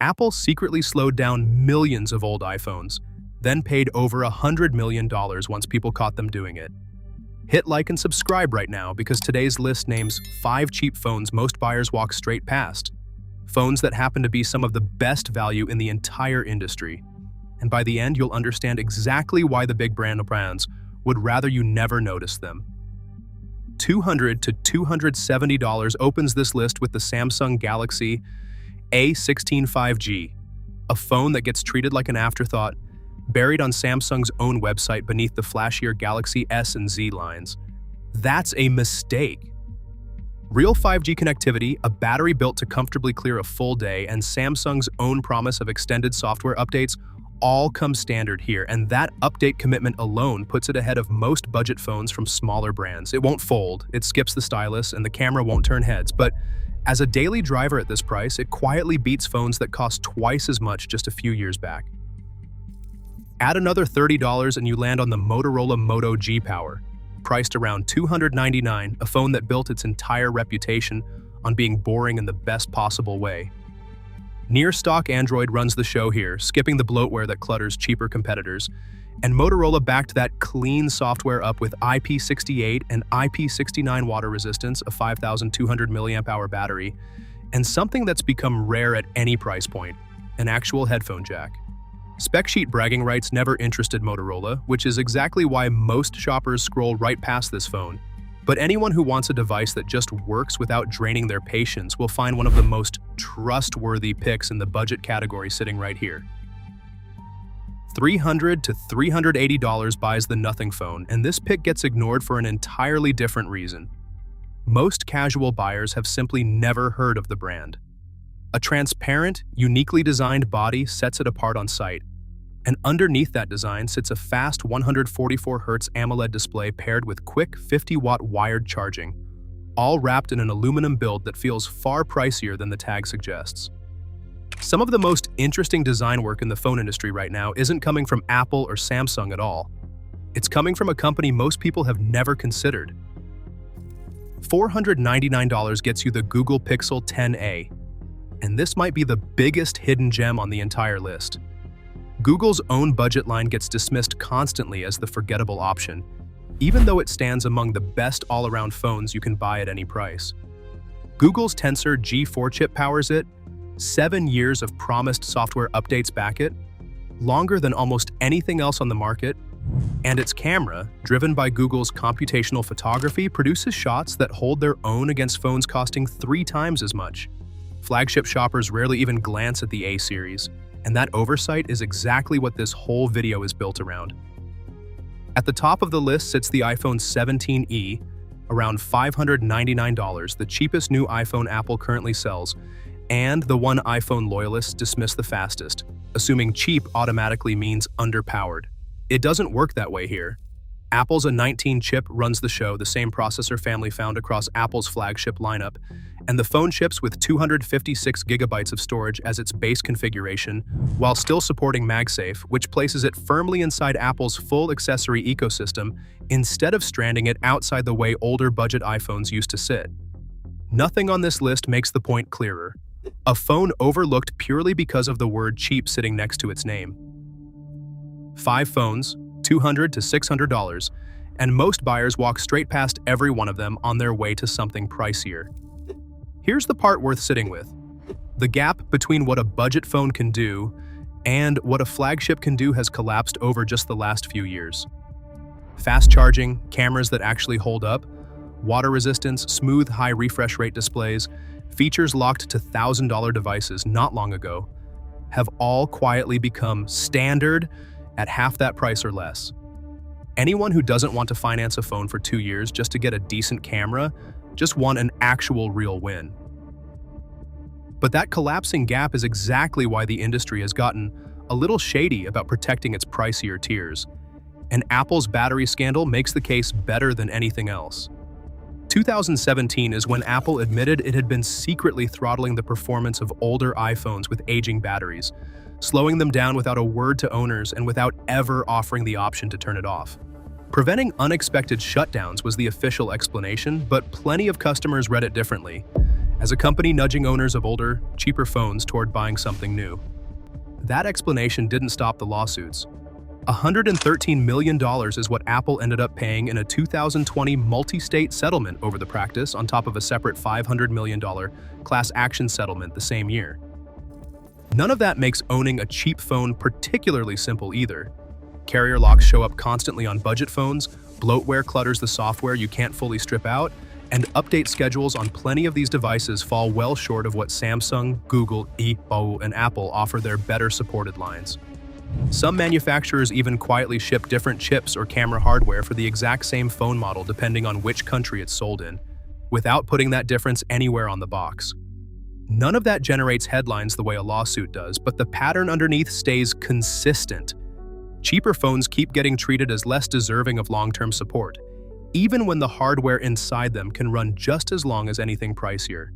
Apple secretly slowed down millions of old iPhones, then paid over $100 million once people caught them doing it. Hit like and subscribe right now because today's list names 5 cheap phones most buyers walk straight past. Phones that happen to be some of the best value in the entire industry. And by the end, you'll understand exactly why the big brands would rather you never notice them. $200 to $270 opens this list with the Samsung Galaxy A1650X, a phone that gets treated like an afterthought, buried on Samsung's own website beneath the flashier Galaxy S and Z lines. That's a mistake. Real 5G connectivity, a battery built to comfortably clear a full day, and Samsung's own promise of extended software updates all come standard here, and that update commitment alone puts it ahead of most budget phones from smaller brands. It won't fold, it skips the stylus, and the camera won't turn heads, but as a daily driver at this price, it quietly beats phones that cost twice as much just a few years back. Add another $30 and you land on the Motorola Moto G Power, priced around $299, a phone that built its entire reputation on being boring in the best possible way. Near-stock Android runs the show here, skipping the bloatware that clutters cheaper competitors, and Motorola backed that clean software up with IP68 and IP69 water resistance, a 5,200 mAh battery, and something that's become rare at any price point, an actual headphone jack. Spec sheet bragging rights never interested Motorola, which is exactly why most shoppers scroll right past this phone. But anyone who wants a device that just works without draining their patience will find one of the most trustworthy picks in the budget category sitting right here. $300 to $380 buys the nothing phone, and this pick gets ignored for an entirely different reason. Most casual buyers have simply never heard of the brand. A transparent, uniquely designed body sets it apart on sight, and underneath that design sits a fast 144Hz AMOLED display paired with quick 50-watt wired charging, all wrapped in an aluminum build that feels far pricier than the tag suggests. Some of the most interesting design work in the phone industry right now isn't coming from Apple or Samsung at all. It's coming from a company most people have never considered. $499 gets you the Google Pixel 10a, and this might be the biggest hidden gem on the entire list. Google's own budget line gets dismissed constantly as the forgettable option, even though it stands among the best all-around phones you can buy at any price. Google's Tensor G4 chip powers it, 7 years of promised software updates back it, longer than almost anything else on the market, and its camera, driven by Google's computational photography, produces shots that hold their own against phones costing 3 times as much. Flagship shoppers rarely even glance at the A series, and that oversight is exactly what this whole video is built around. At the top of the list sits the iPhone 17e, around $599, the cheapest new iPhone Apple currently sells, and the one iPhone loyalists dismiss the fastest, assuming cheap automatically means underpowered. It doesn't work that way here. Apple's A19 chip runs the show, the same processor family found across Apple's flagship lineup, and the phone ships with 256 gigabytes of storage as its base configuration, while still supporting MagSafe, which places it firmly inside Apple's full accessory ecosystem instead of stranding it outside the way older budget iPhones used to sit. Nothing on this list makes the point clearer. A phone overlooked purely because of the word cheap sitting next to its name. 5 phones, $200 to $600, and most buyers walk straight past every one of them on their way to something pricier. Here's the part worth sitting with. The gap between what a budget phone can do and what a flagship can do has collapsed over just the last few years. Fast charging, cameras that actually hold up, water resistance, smooth high refresh rate displays, features locked to $1,000 devices not long ago, have all quietly become standard at half that price or less. Anyone who doesn't want to finance a phone for 2 years just to get a decent camera just won an actual real win. But that collapsing gap is exactly why the industry has gotten a little shady about protecting its pricier tiers, and Apple's battery scandal makes the case better than anything else. 2017 is when Apple admitted it had been secretly throttling the performance of older iPhones with aging batteries, slowing them down without a word to owners and without ever offering the option to turn it off. Preventing unexpected shutdowns was the official explanation, but plenty of customers read it differently. as a company nudging owners of older, cheaper phones toward buying something new. That explanation didn't stop the lawsuits. $113 million is what Apple ended up paying in a 2020 multi-state settlement over the practice, on top of a separate $500 million class action settlement the same year. None of that makes owning a cheap phone particularly simple either. Carrier locks show up constantly on budget phones, bloatware clutters the software you can't fully strip out, and update schedules on plenty of these devices fall well short of what Samsung, Google, and Apple offer their better supported lines. Some manufacturers even quietly ship different chips or camera hardware for the exact same phone model depending on which country it's sold in, without putting that difference anywhere on the box. None of that generates headlines the way a lawsuit does, but the pattern underneath stays consistent. Cheaper phones keep getting treated as less deserving of long-term support, even when the hardware inside them can run just as long as anything pricier.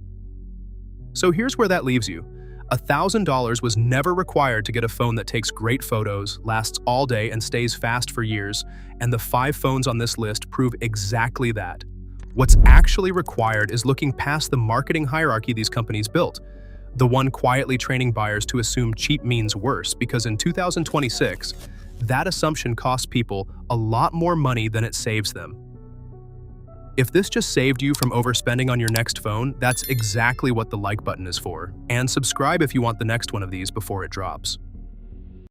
So here's where that leaves you. $1,000 was never required to get a phone that takes great photos, lasts all day, and stays fast for years, and the 5 phones on this list prove exactly that. What's actually required is looking past the marketing hierarchy these companies built, the one quietly training buyers to assume cheap means worse, because in 2026, that assumption costs people a lot more money than it saves them. If this just saved you from overspending on your next phone, that's exactly what the like button is for. And subscribe if you want the next one of these before it drops.